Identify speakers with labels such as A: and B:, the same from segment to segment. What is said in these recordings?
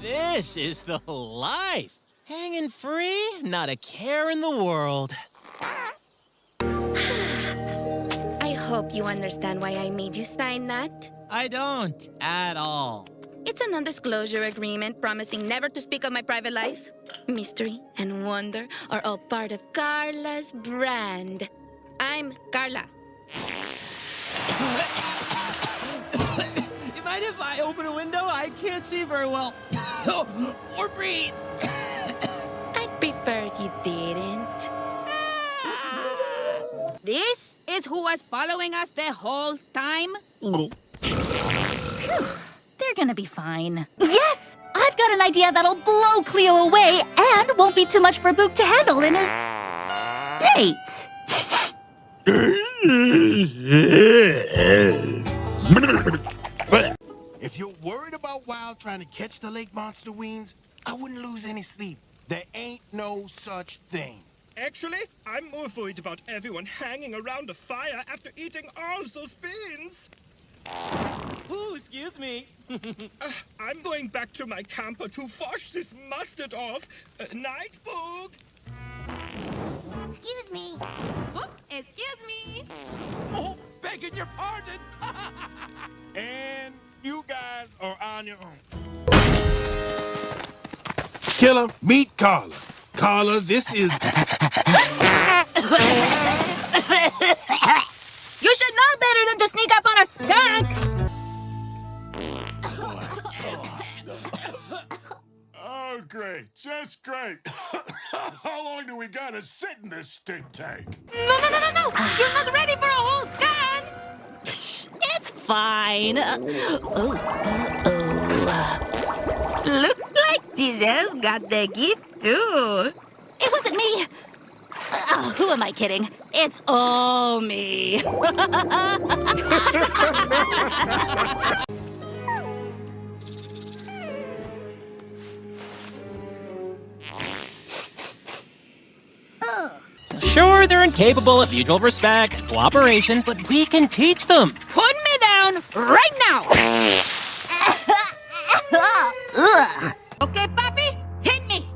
A: This is the life. Hanging free, not a care in the world.
B: I hope you understand why I made you sign that.
A: I don't at all.
B: It's a non-disclosure agreement promising never to speak of my private life. Mystery and wonder are all part of Carla's brand. I'm Carla.
A: You mind if I open a window? I can't see very well. Or breathe.
B: I'd prefer if you didn't.
C: This is who was following us the whole time?
D: They're gonna be fine. Yes! I've got an idea that'll blow Cleo away and won't be too much for Book to handle in his state.
E: If you're worried about Wild trying to catch the lake monster wings, I wouldn't lose any sleep. There ain't no such thing.
F: Actually, I'm more worried about everyone hanging around a fire after eating all those beans.
A: Ooh, excuse me.
F: I'm going back to my camper to wash this mustard off. Night, Boog.
D: Excuse me.
C: Oh, excuse me.
E: Oh, begging your pardon. And you guys are on your own. Killer, meet Carla. Carla, this is...
C: You should know better than to sneak up on a skunk.
G: Oh, great. Just great. How long do we gotta sit in this stink tank?
C: No. You're not ready for a whole can.
D: It's fine.
C: Looks like Giselle's got the gift, too.
D: It wasn't me. Who am I kidding? It's all me.
A: Sure, they're incapable of mutual respect and cooperation, but we can teach them.
C: Put me down right now. Okay, Papi, hit me.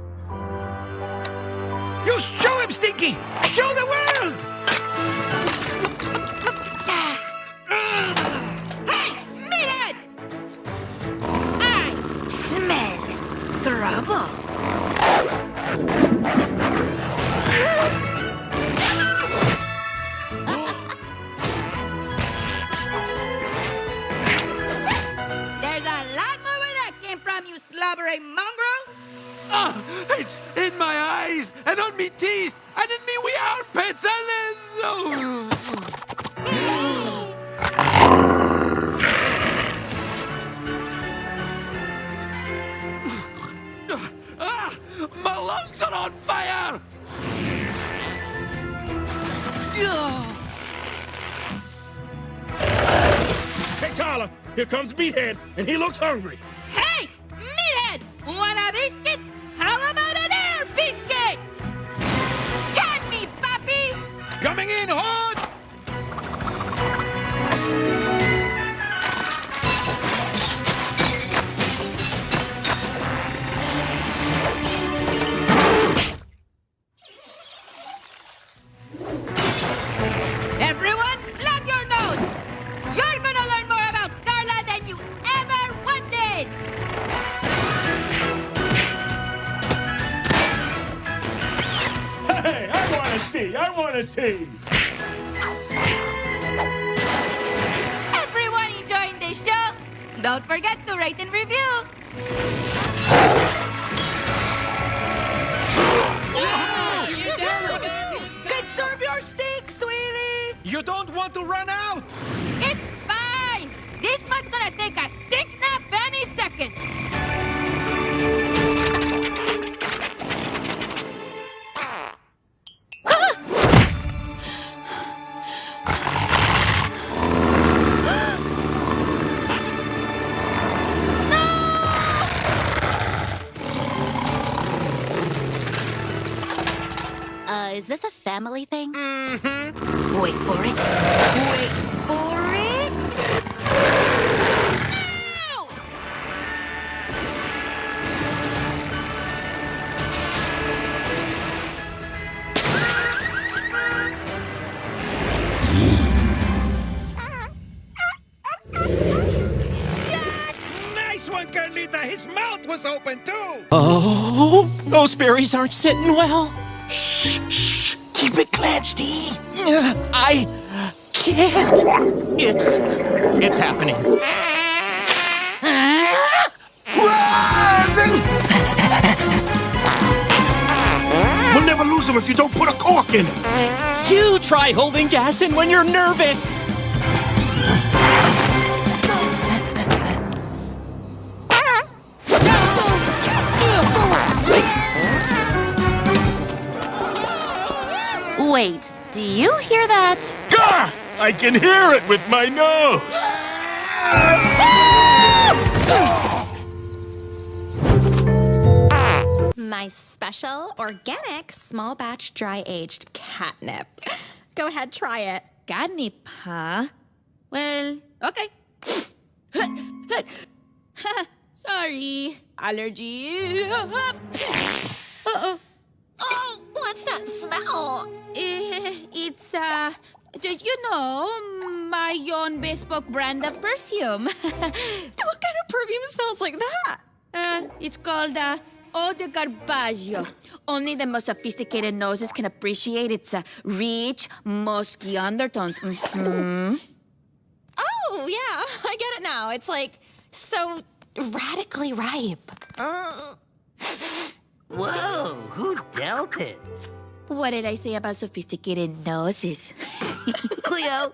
E: You show him, Stinky! Show the world!
C: Hey, meathead! I smell trouble. There's a lot more where that came from, you slobbering mongrel.
E: It's in my eyes, and on me teeth, and in me wee armpits, and then... My lungs are on fire!
F: Hey, Carla, here comes Meathead, and he looks hungry.
C: Hey, meathead! Want a biscuit? How about an air biscuit? Can me, Papi!
E: Coming in hot!
C: Everyone, plug your nose! You're gonna learn more about Carla than you ever wanted!
G: Hey, I wanna see.
C: Everyone enjoying this show? Don't forget to rate and review! Conserve your steak, sweetie!
E: You don't want to run out!
C: It's fine! This one's gonna take a stink nap any second!
D: Is this a family thing?
C: Mm-hmm. Wait for it. Wait for it. Ow!
F: His mouth was open, too!
A: Oh, those berries aren't sitting well.
E: Keep it clenched, E.
A: I can't. It's happening.
E: Run! We'll never lose them if you don't put a cork in it.
A: You try holding gas in when you're nervous.
D: Wait, do you hear that?
G: Gah! I can hear it with my nose.
H: My special, organic, small batch, dry-aged catnip. Go ahead, try it.
B: Catnip, huh? Well, okay. Sorry. Allergy. Uh-oh.
H: Oh, what's that smell?
B: It's, did you know, my own bespoke brand of perfume?
H: What kind of perfume smells like that?
B: It's called, Eau de Garbaggio. Only the most sophisticated noses can appreciate its rich, musky undertones. Mm-hmm.
H: Oh, yeah, I get it now. It's like so radically ripe.
I: Whoa, who dealt it?
B: What did I say about sophisticated noses?
I: Cleo.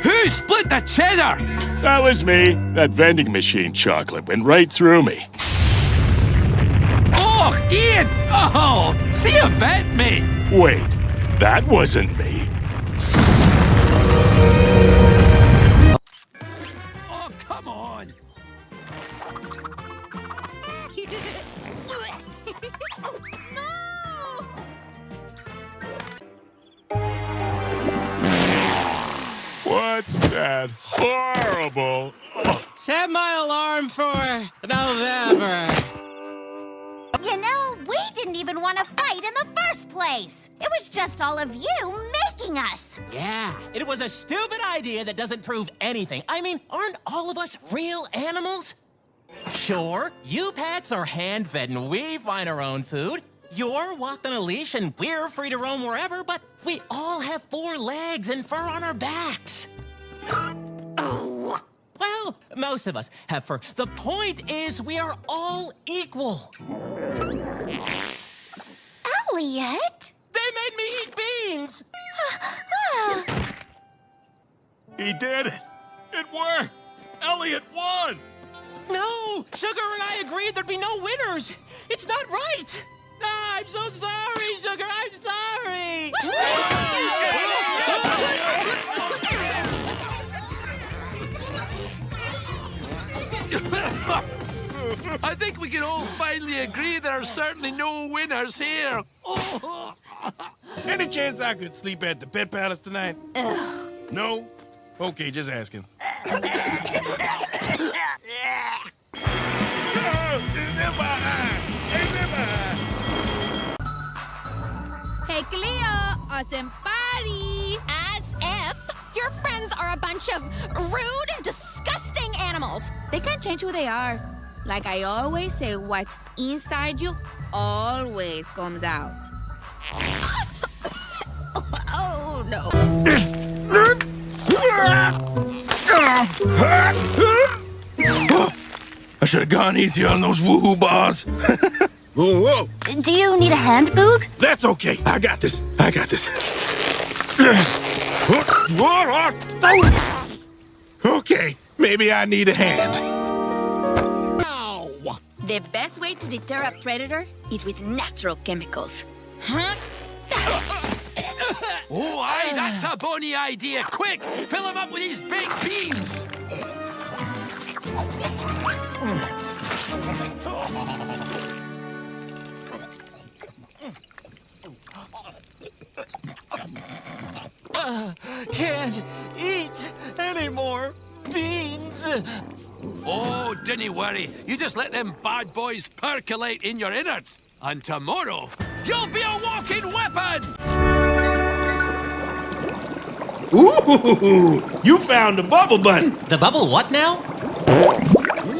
J: Who split the cheddar?
G: That was me. That vending machine chocolate went right through me.
J: Oh, Ian! Oh, see a vet, mate.
G: Wait, that wasn't me.
J: Oh, come on.
G: What's that? Horrible. Oh.
A: Set my alarm for November.
D: You know, we didn't even want to fight in the first place. It was just all of you making us.
A: Yeah, it was a stupid idea that doesn't prove anything. I mean, aren't all of us real animals? Sure, you pets are hand-fed and we find our own food. You're walked on a leash and we're free to roam wherever, but we all have 4 legs and fur on our backs. Oh. Well, most of us have fur. The point is we are all equal.
D: Elliot?
A: They made me eat beans!
G: He did it. It worked. Elliot won.
A: No! Sugar and I agreed there'd be no winners! It's not right! Ah, I'm so sorry, Sugar! I'm sorry!
J: I think we can all finally agree there are certainly no winners here.
E: Any chance I could sleep at the Pet Palace tonight? No? Okay, just asking.
C: Hey, Cleo, awesome party!
H: As if your friends are a bunch of rude, disgusting animals.
B: They can't change who they are. Like I always say, what's inside you always comes out.
H: Oh, no.
E: I should have gone easier on those woohoo bars. Whoa, whoa.
D: Do you need a hand, Boog?
E: That's okay. I got this. I got this. Okay, maybe I need a hand.
B: The best way to deter a predator is with natural chemicals. Huh?
J: Oh, aye, that's a bonny idea. Quick, fill him up with these baked beans.
A: Can't eat any more beans.
J: Oh, dinny worry. You just let them bad boys percolate in your innards. And tomorrow, you'll be a walking weapon!
E: Ooh, you found the bubble button.
A: The bubble what now?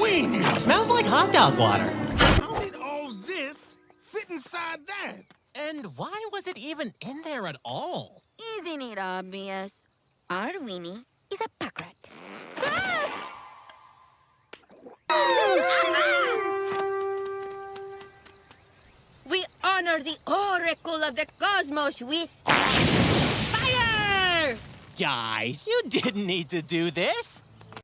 E: Weenie.
A: Smells like hot dog water.
E: How did all this fit inside that?
A: And why was it even in there at all?
B: Isn't it obvious? Our Winnie is a pack rat. We honor the oracle of the cosmos with fire!
A: Guys, you didn't need to do this.